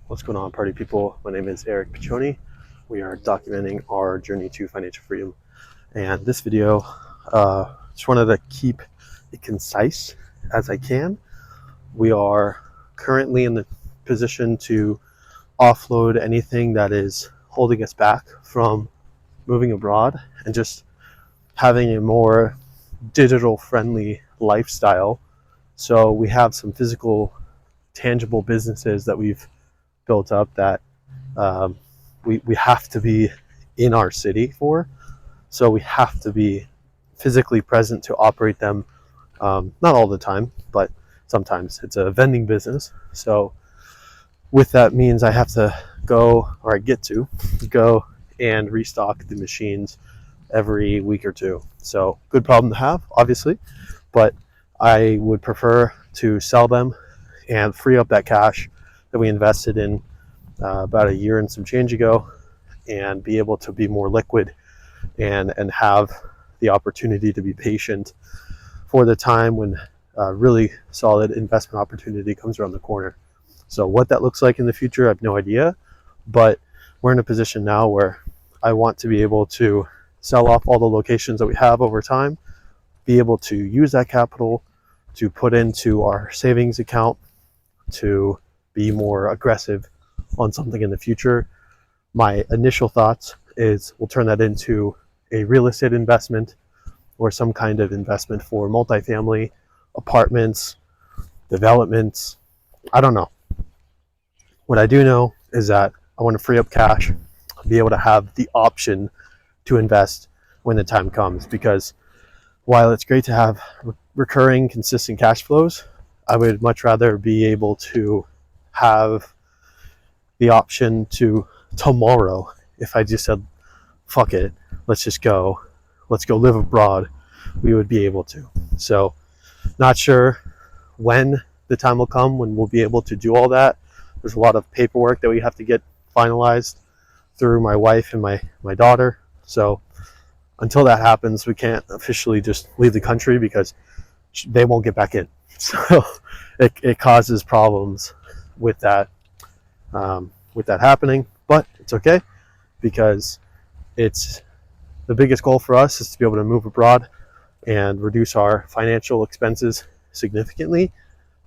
What's going on, party people? My name is Eric Piccioni. We are documenting our journey to financial freedom. And this video, just wanted to keep it concise as I can. We are currently in the position to offload anything that is holding us back from moving abroad and just having a more digital friendly lifestyle. So we have some physical, tangible businesses that we've built up that we have to be in our city for. So we have to be physically present to operate them. Not all the time, but sometimes. It's a vending business. So with that means I have to go, or I get to go and restock the machines every week or two. So good problem to have, obviously, but I would prefer to sell them and free up that cash that we invested in about a year and some change ago, and be able to be more liquid and have the opportunity to be patient for the time when a really solid investment opportunity comes around the corner. So what that looks like in the future, I have no idea, but we're in a position now where I want to be able to sell off all the locations that we have over time, be able to use that capital to put into our savings account to be more aggressive on something in the future. My initial thoughts is we'll turn that into a real estate investment or some kind of investment for multifamily apartments, developments. I don't know. What I do know is that I want to free up cash, be able to have the option to invest when the time comes, because while it's great to have recurring, consistent cash flows, I would much rather be able to have the option to tomorrow, if I just said, fuck it, let's go live abroad, we would be able to. So not sure when the time will come when we'll be able to do all that. There's a lot of paperwork that we have to get finalized through my wife and my daughter. So until that happens, we can't officially just leave the country because they won't get back in. So it causes problems with that happening, but it's okay, because it's the biggest goal for us is to be able to move abroad and reduce our financial expenses significantly,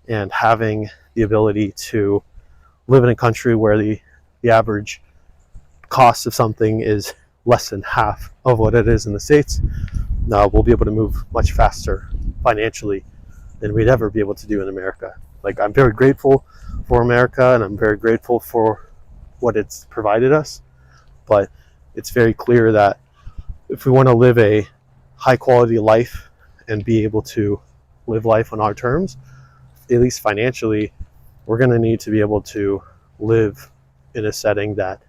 and having the ability to live in a country where the average cost of something is less than half of what it is in the States. Now we'll be able to move much faster financially than we'd ever be able to do in America. Like, I'm very grateful for America, and I'm very grateful for what it's provided us, but it's very clear that if we want to live a high quality life and be able to live life on our terms, at least financially, we're going to need to be able to live in a setting that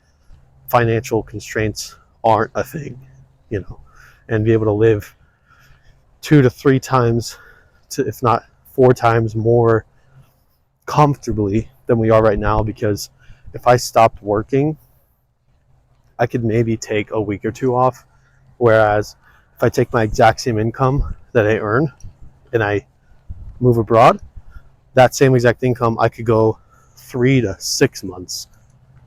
financial constraints aren't a thing, and be able to live 2 to 3 times, if not 4 times more comfortably than we are right now. Because if I stopped working, I could maybe take a week or 2 off, whereas if I take my exact same income that I earn and I move abroad, that same exact income, I could go 3 to 6 months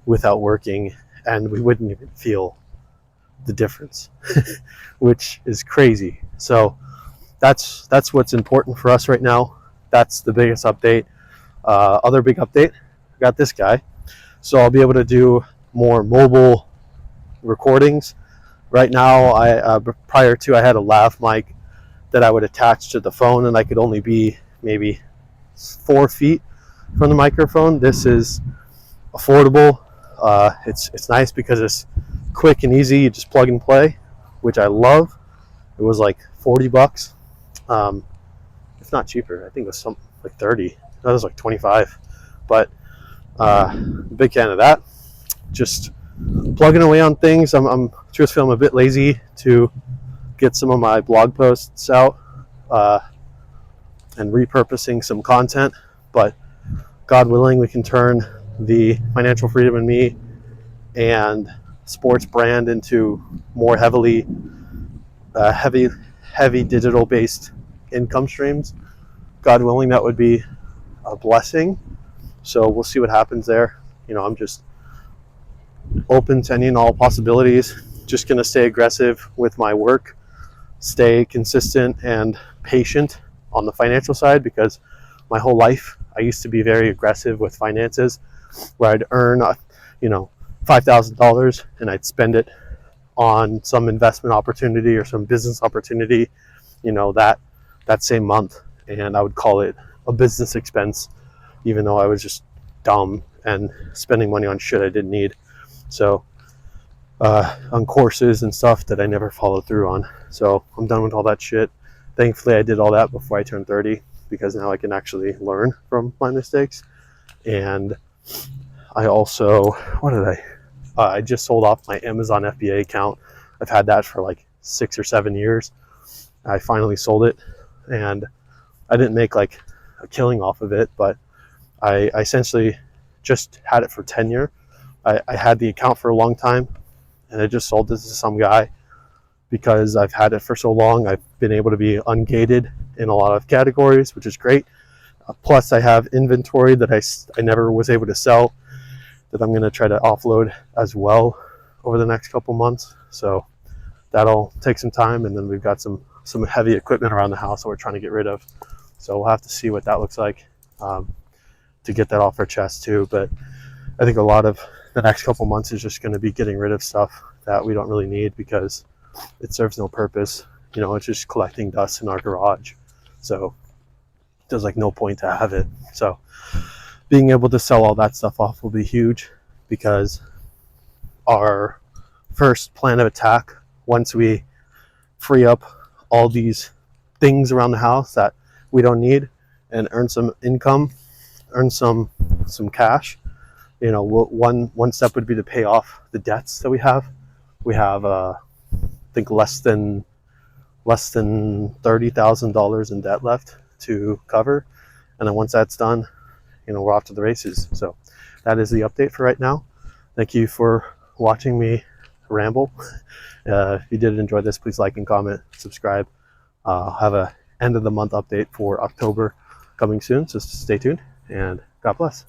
without working, and we wouldn't even feel the difference, which is crazy. So that's what's important for us right now. That's the biggest update. Other big update, I got this guy, so I'll be able to do more mobile recordings. Right now, prior to, I had a lav mic that I would attach to the phone, and I could only be maybe 4 feet from the microphone. This is affordable. It's nice because it's quick and easy. You just plug and play, which I love. It was like $40, if not cheaper. I think it was something like 30. That was like 25. But big fan of that. Just plugging away on things. I'm truthfully, I'm a bit lazy to get some of my blog posts out and repurposing some content, but God willing, we can turn the Financial Freedom in Me and sports brand into more heavy digital based income streams. God willing, that would be a blessing. So we'll see what happens there. You know, I'm just open to any and all possibilities. Just going to stay aggressive with my work, stay consistent and patient on the financial side, because my whole life I used to be very aggressive with finances, where I'd earn, you know, $5,000 and I'd spend it on some investment opportunity or some business opportunity, you know, that same month, and I would call it a business expense, even though I was just dumb and spending money on shit I didn't need. So on courses and stuff that I never followed through on. So I'm done with all that shit. Thankfully, I did all that before I turned 30, because now I can actually learn from my mistakes. And I also, what did I just sold off my Amazon FBA account. I've had that for like 6 or 7 years. I finally sold it, and I didn't make like a killing off of it, but I essentially just had it for tenure. I had the account for a long time, and I just sold this to some guy because I've had it for so long. I've been able to be ungated in a lot of categories, which is great. Plus, I have inventory that I never was able to sell that I'm going to try to offload as well over the next couple months. So that'll take some time, and then we've got some heavy equipment around the house that we're trying to get rid of. So we'll have to see what that looks like to get that off our chest too. But I think a lot of the next couple months is just going to be getting rid of stuff that we don't really need, because it serves no purpose. You know, it's just collecting dust in our garage. So there's like no point to have it. So being able to sell all that stuff off will be huge, because our first plan of attack, once we free up all these things around the house that we don't need and earn some income, earn some cash, you know, one step would be to pay off the debts that we have. We have I think less than $30,000 in debt left to cover, and then once that's done, you know, we're off to the races. So that is the update for right now. Thank you for watching me ramble. If you did enjoy this, please like and comment, subscribe. I'll have a end of the month update for October coming soon, so stay tuned, and God bless.